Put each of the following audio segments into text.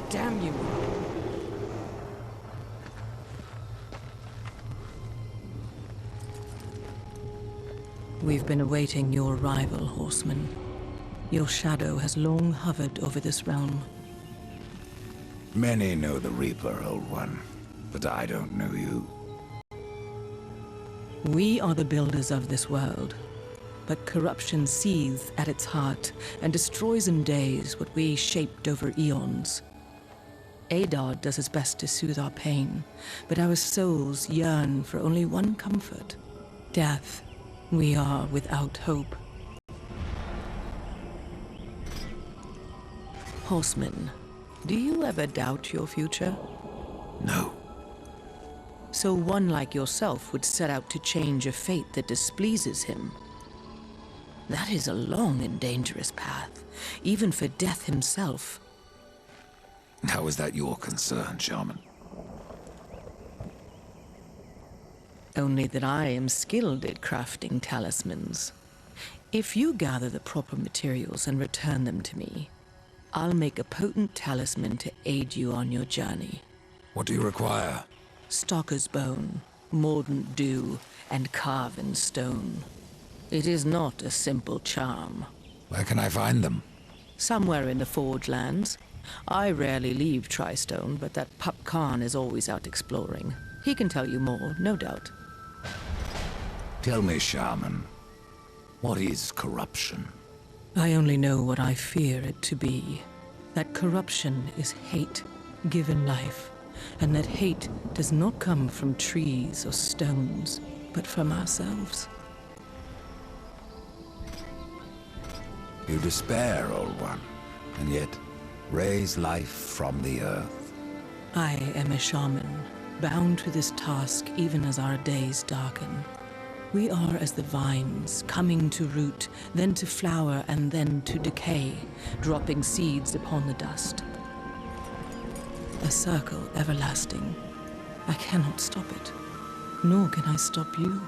Damn you! We've been awaiting your arrival, horseman. Your shadow has long hovered over this realm. Many know the Reaper, Old One, but I don't know you. We are the builders of this world, but corruption seethes at its heart and destroys in days what we shaped over eons. Adar does his best to soothe our pain, but our souls yearn for only one comfort: death. We are without hope. Horseman, do you ever doubt your future? No. So one like yourself would set out to change a fate that displeases him. That is a long and dangerous path, even for death himself. How is that your concern, Shaman? Only that I am skilled at crafting talismans. If you gather the proper materials and return them to me, I'll make a potent talisman to aid you on your journey. What do you require? Stalker's bone, mordant dew, and carven stone. It is not a simple charm. Where can I find them? Somewhere in the Forge Lands. I rarely leave Tristone, but that pup Khan is always out exploring. He can tell you more, no doubt. Tell me, Shaman, what is corruption? I only know what I fear it to be. That corruption is hate given life, and that hate does not come from trees or stones, but from ourselves. You despair, Old One, and yet raise life from the earth. I am a shaman, bound to this task even as our days darken. We are as the vines, coming to root, then to flower, and then to decay, dropping seeds upon the dust. A circle everlasting. I cannot stop it, nor can I stop you.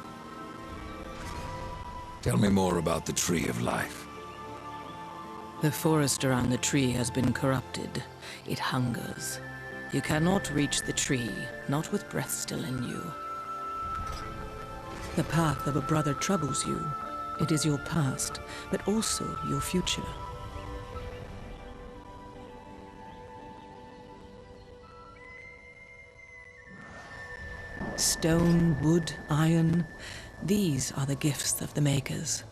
Tell me more about the Tree of Life. The forest around the tree has been corrupted. It hungers. You cannot reach the tree, not with breath still in you. The path of a brother troubles you. It is your past, but also your future. Stone, wood, iron, these are the gifts of the makers.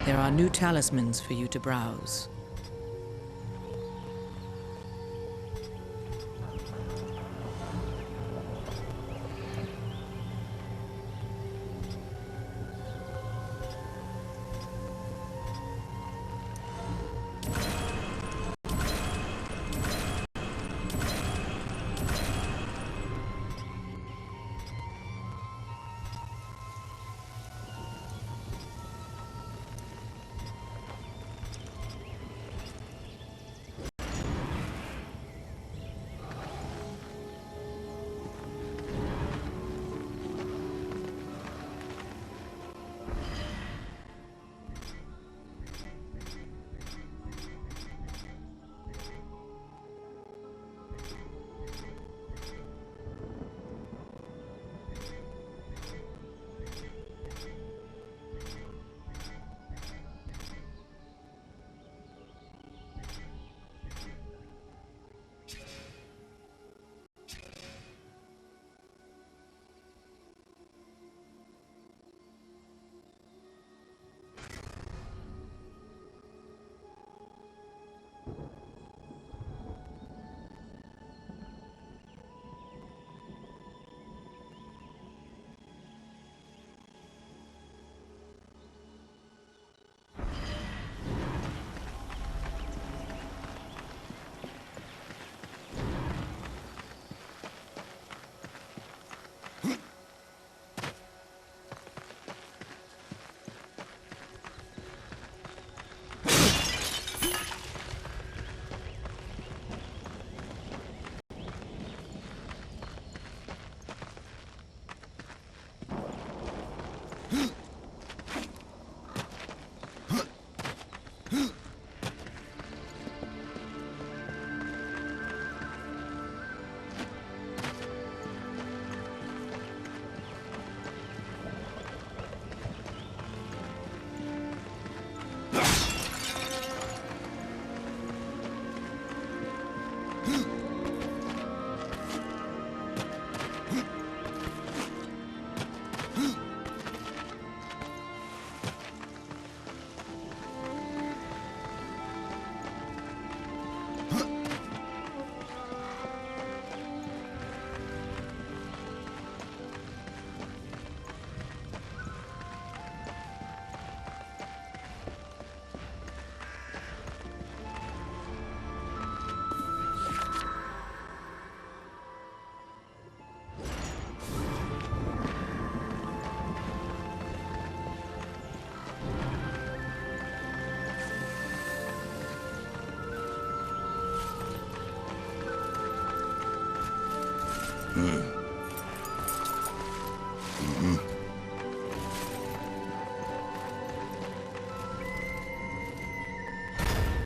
There are new talismans for you to browse.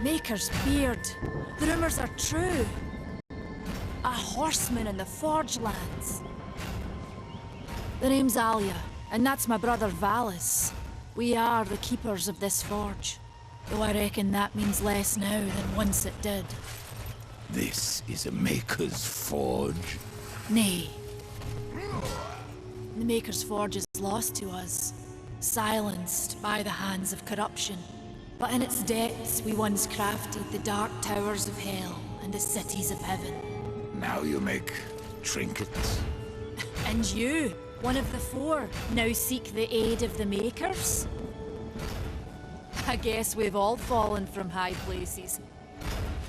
Maker's beard. The rumors are true. A horseman in the Forge lands. The name's Alia, and that's my brother Valis. We are the keepers of this forge. Though I reckon that means less now than once it did. This is a Maker's Forge? Nay. The Maker's Forge is lost to us, silenced by the hands of corruption. But in its depths we once crafted the dark towers of hell and the cities of heaven. Now you make trinkets? And you, one of the four, now seek the aid of the Makers? I guess we've all fallen from high places.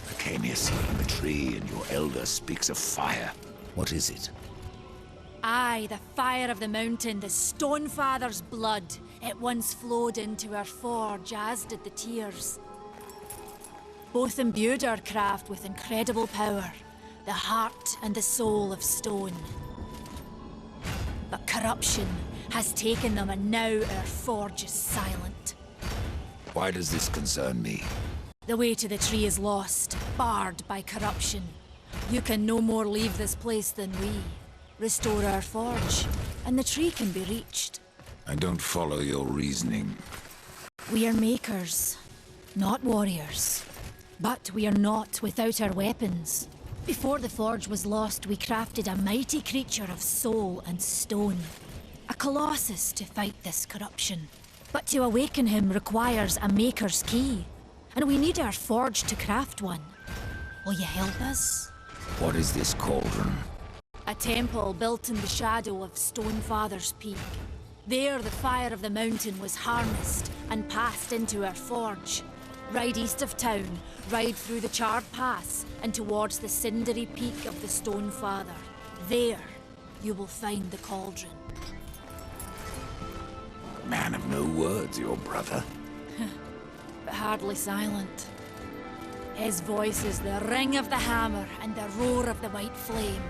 I came here seeking the tree, and your elder speaks of fire. What is it? Aye, the fire of the mountain, the Stonefather's blood. It once flowed into our forge, as did the tears. Both imbued our craft with incredible power, the heart and the soul of stone. But corruption has taken them, and now our forge is silent. Why does this concern me? The way to the tree is lost, barred by corruption. You can no more leave this place than we. Restore our forge, and the tree can be reached. I don't follow your reasoning. We are makers, not warriors. But we are not without our weapons. Before the forge was lost, we crafted a mighty creature of soul and stone. A colossus to fight this corruption. But to awaken him requires a maker's key. And we need our forge to craft one. Will you help us? What is this cauldron? A temple built in the shadow of Stonefather's Peak. There, the fire of the mountain was harnessed and passed into our forge. Ride east of town, ride through the charred pass, and towards the cindery peak of the Stonefather. There, you will find the cauldron. Man of no words, your brother. But hardly silent. His voice is the ring of the hammer and the roar of the white flame.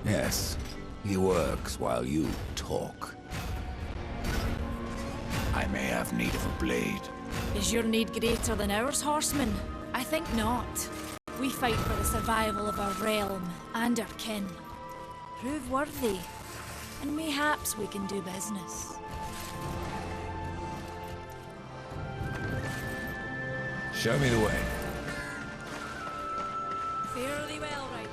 Yes, he works while you talk. I may have need of a blade. Is your need greater than ours, horseman? I think not. We fight for the survival of our realm and our kin. Prove worthy, and mayhaps we can do business. Show me the way. Fare thee well, right?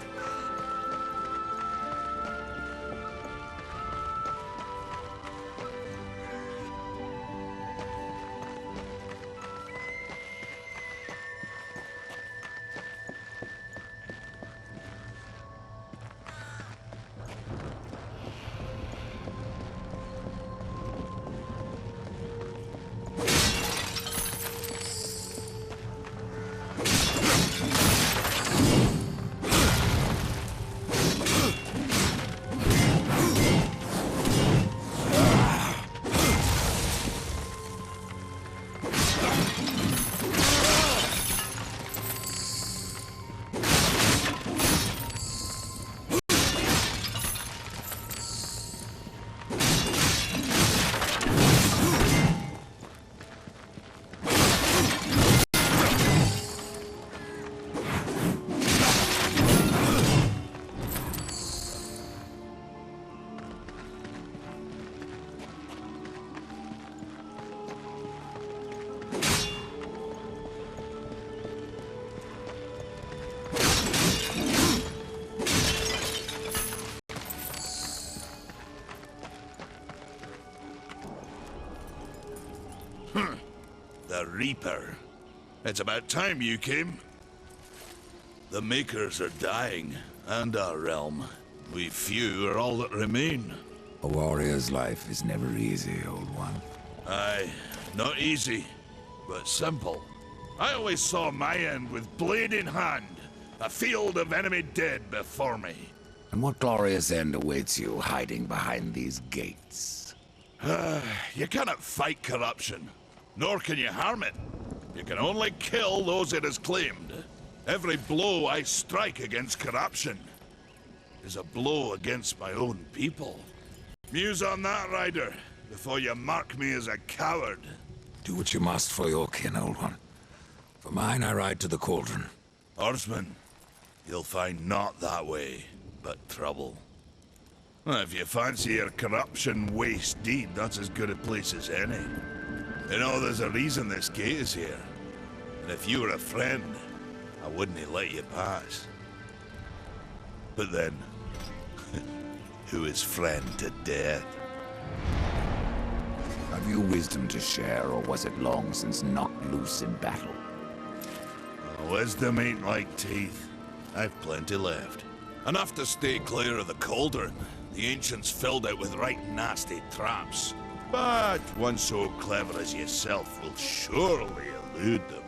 The Reaper. It's about time you came. The Makers are dying, and our realm. We few are all that remain. A warrior's life is never easy, old one. Aye, not easy, but simple. I always saw my end with blade in hand, a field of enemy dead before me. And what glorious end awaits you hiding behind these gates? You cannot fight corruption, nor can you harm it. You can only kill those it has claimed. Every blow I strike against corruption is a blow against my own people. Muse on that, Ryder, before you mark me as a coward. Do what you must for your kin, old one. For mine, I ride to the cauldron. Horseman, you'll find not that way, but trouble. Well, if you fancy your corruption waste deed, that's as good a place as any. You know, there's a reason this gate is here. And if you were a friend, I wouldn't let you pass. But then, who is friend to death? Have you wisdom to share, or was it long since knocked loose in battle? Wisdom ain't like teeth. I've plenty left. Enough to stay clear of the cauldron. The ancients filled it with right nasty traps. But one so clever as yourself will surely elude them.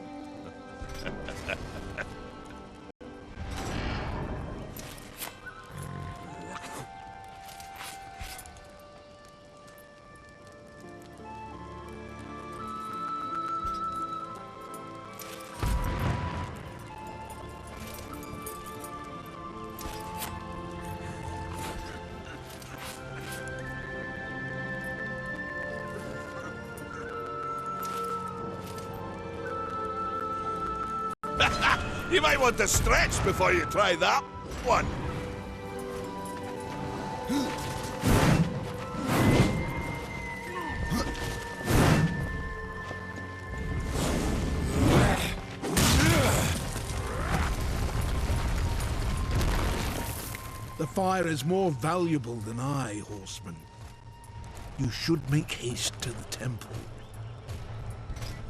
You might want to stretch before you try that one. The fire is more valuable than I, horseman. You should make haste to the temple.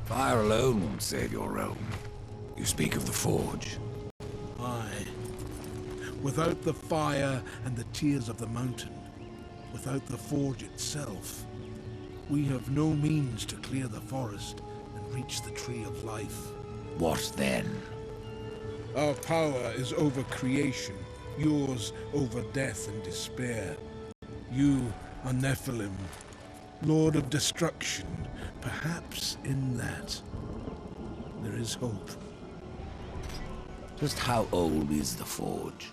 Fire alone won't save your realm. You speak of the forge. Aye. Without the fire and the tears of the mountain, without the forge itself, we have no means to clear the forest and reach the tree of life. What then? Our power is over creation, yours over death and despair. You are Nephilim, Lord of Destruction. Perhaps in that, there is hope. Just how old is the forge?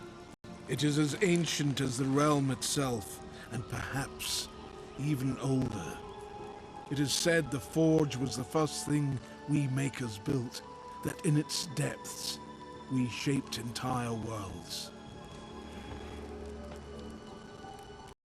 It is as ancient as the realm itself, and perhaps even older. It is said the forge was the first thing we makers built, that in its depths we shaped entire worlds.